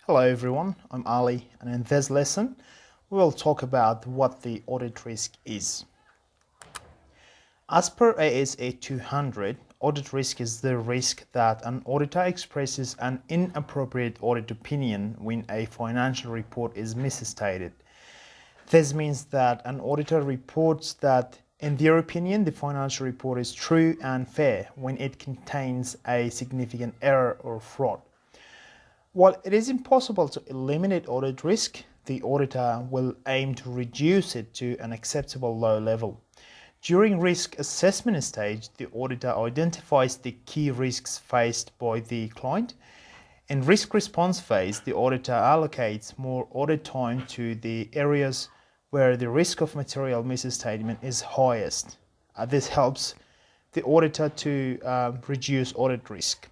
Hello everyone, I'm Ali, and in this lesson we will talk about what the audit risk is. As per ASA 200, audit risk is the risk that an auditor expresses an inappropriate audit opinion when a financial report is misstated. This means that an auditor reports that, in their opinion, the financial report is true and fair when it contains a significant error or fraud. While it is impossible to eliminate audit risk, the auditor will aim to reduce it to an acceptable low level. During risk assessment stage, the auditor identifies the key risks faced by the client. In risk response phase, the auditor allocates more audit time to the areas where the risk of material misstatement is highest. This helps the auditor to reduce audit risk.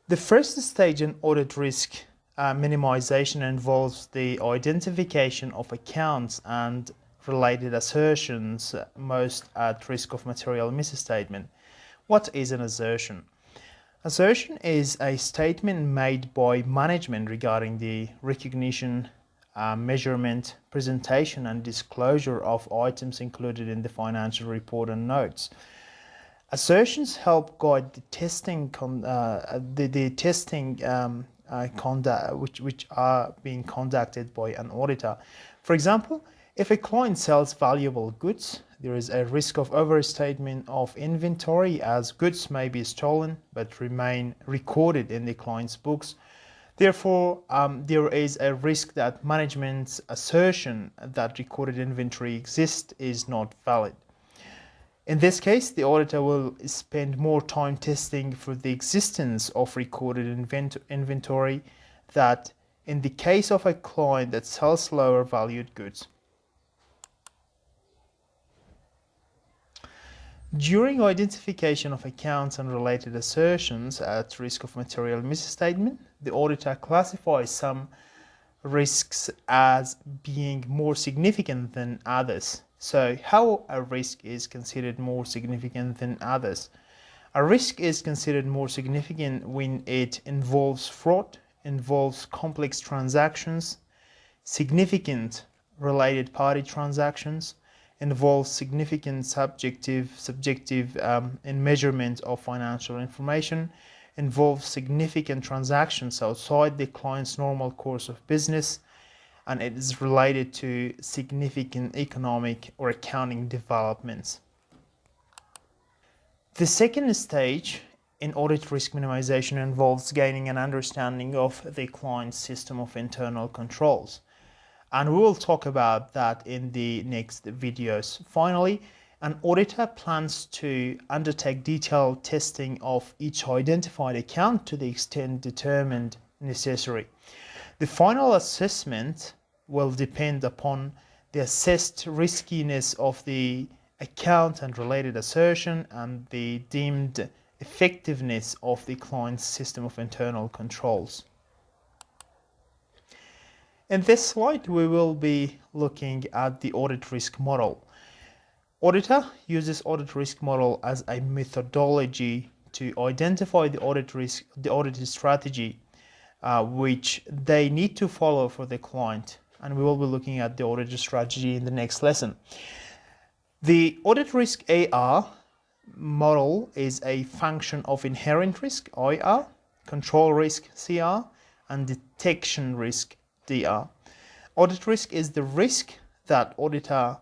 The first stage in audit risk minimization involves the identification of accounts and related assertions most at risk of material misstatement. What is an assertion? Assertion is a statement made by management regarding the recognition, measurement, presentation, and disclosure of items included in the financial report and notes. Assertions help guide the testing conduct which are being conducted by an auditor. For example, if a client sells valuable goods, there is a risk of overstatement of inventory, as goods may be stolen but remain recorded in the client's books. Therefore, there is a risk that management's assertion that recorded inventory exists is not valid. In this case, the auditor will spend more time testing for the existence of recorded inventory than in the case of a client that sells lower valued goods. During identification of accounts and related assertions at risk of material misstatement, the auditor classifies some risks as being more significant than others. So, how a risk is considered more significant than others? A risk is considered more significant when it involves fraud, involves complex transactions, significant related party transactions, involves significant subjective in measurement of financial information, involves significant transactions outside the client's normal course of business, and it is related to significant economic or accounting developments. The second stage in audit risk minimization involves gaining an understanding of the client's system of internal controls. And we will talk about that in the next videos. Finally, an auditor plans to undertake detailed testing of each identified account to the extent determined necessary. The final assessment will depend upon the assessed riskiness of the account and related assertion and the deemed effectiveness of the client's system of internal controls. In this slide, we will be looking at the audit risk model. Auditor uses audit risk model as a methodology to identify the audit strategy which they need to follow for the client, and we will be looking at the audit strategy in the next lesson. The audit risk AR model is a function of inherent risk IR, control risk CR, and detection risk DR. Audit risk is the risk that auditor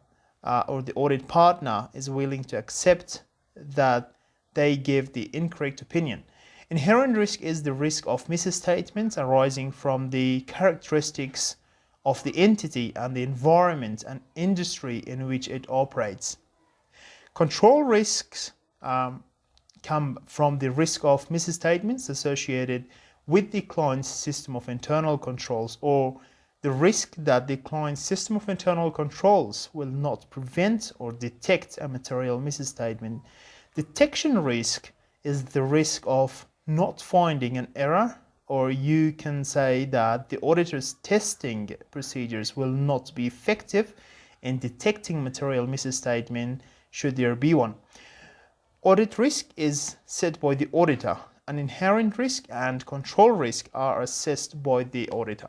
or the audit partner is willing to accept that they give the incorrect opinion. Inherent risk is the risk of misstatements arising from the characteristics of the entity and the environment and industry in which it operates. Control risks come from the risk of misstatements associated with the client's system of internal controls, or the risk that the client's system of internal controls will not prevent or detect a material misstatement. Detection risk is the risk of not finding an error, or you can say that the auditor's testing procedures will not be effective in detecting material misstatement should there be one. Audit risk is set by the auditor an inherent risk and control risk are assessed by the auditor.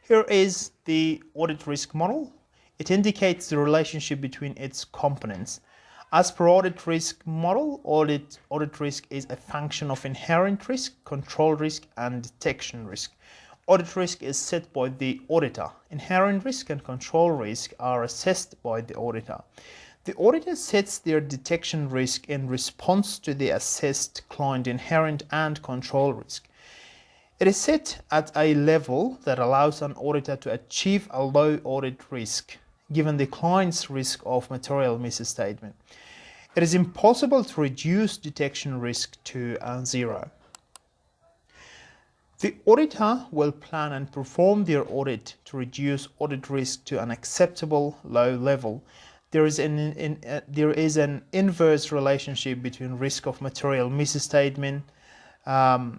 Here is the audit risk model. It indicates the relationship between its components. As per audit risk model, audit risk is a function of inherent risk, control risk, and detection risk. Audit risk is set by the auditor. Inherent risk and control risk are assessed by the auditor. The auditor sets their detection risk in response to the assessed client inherent and control risk. It is set at a level that allows an auditor to achieve a low audit risk, given the client's risk of material misstatement. It is impossible to reduce detection risk to zero. The auditor will plan and perform their audit to reduce audit risk to an acceptable low level. There is an inverse relationship between risk of material misstatement, IR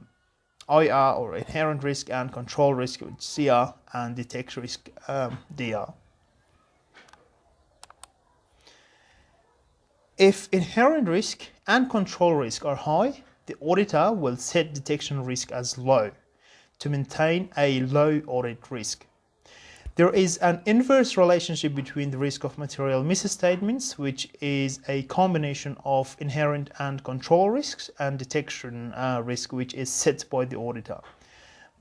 or inherent risk, and control risk, CR, and detection risk, DR. If inherent risk and control risk are high, the auditor will set detection risk as low to maintain a low audit risk. There is an inverse relationship between the risk of material misstatements, which is a combination of inherent and control risks, and detection risk, which is set by the auditor.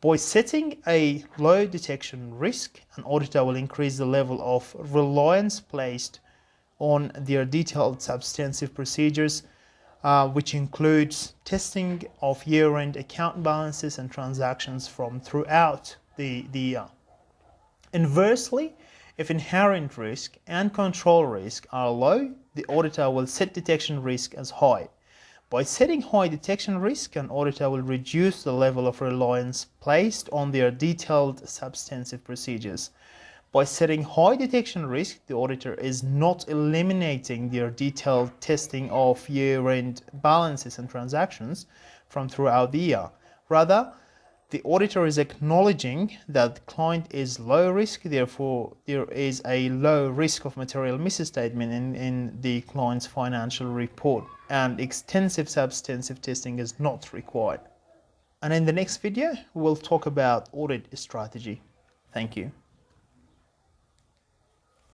By setting a low detection risk, an auditor will increase the level of reliance placed on their detailed substantive procedures, which includes testing of year-end account balances and transactions from throughout the year. Inversely, if inherent risk and control risk are low, the auditor will set detection risk as high. By setting high detection risk, an auditor will reduce the level of reliance placed on their detailed substantive procedures. By setting high detection risk, the auditor is not eliminating their detailed testing of year-end balances and transactions from throughout the year. Rather, the auditor is acknowledging that the client is low risk, therefore there is a low risk of material misstatement in the client's financial report, and extensive substantive testing is not required. And in the next video, we'll talk about audit strategy. Thank you.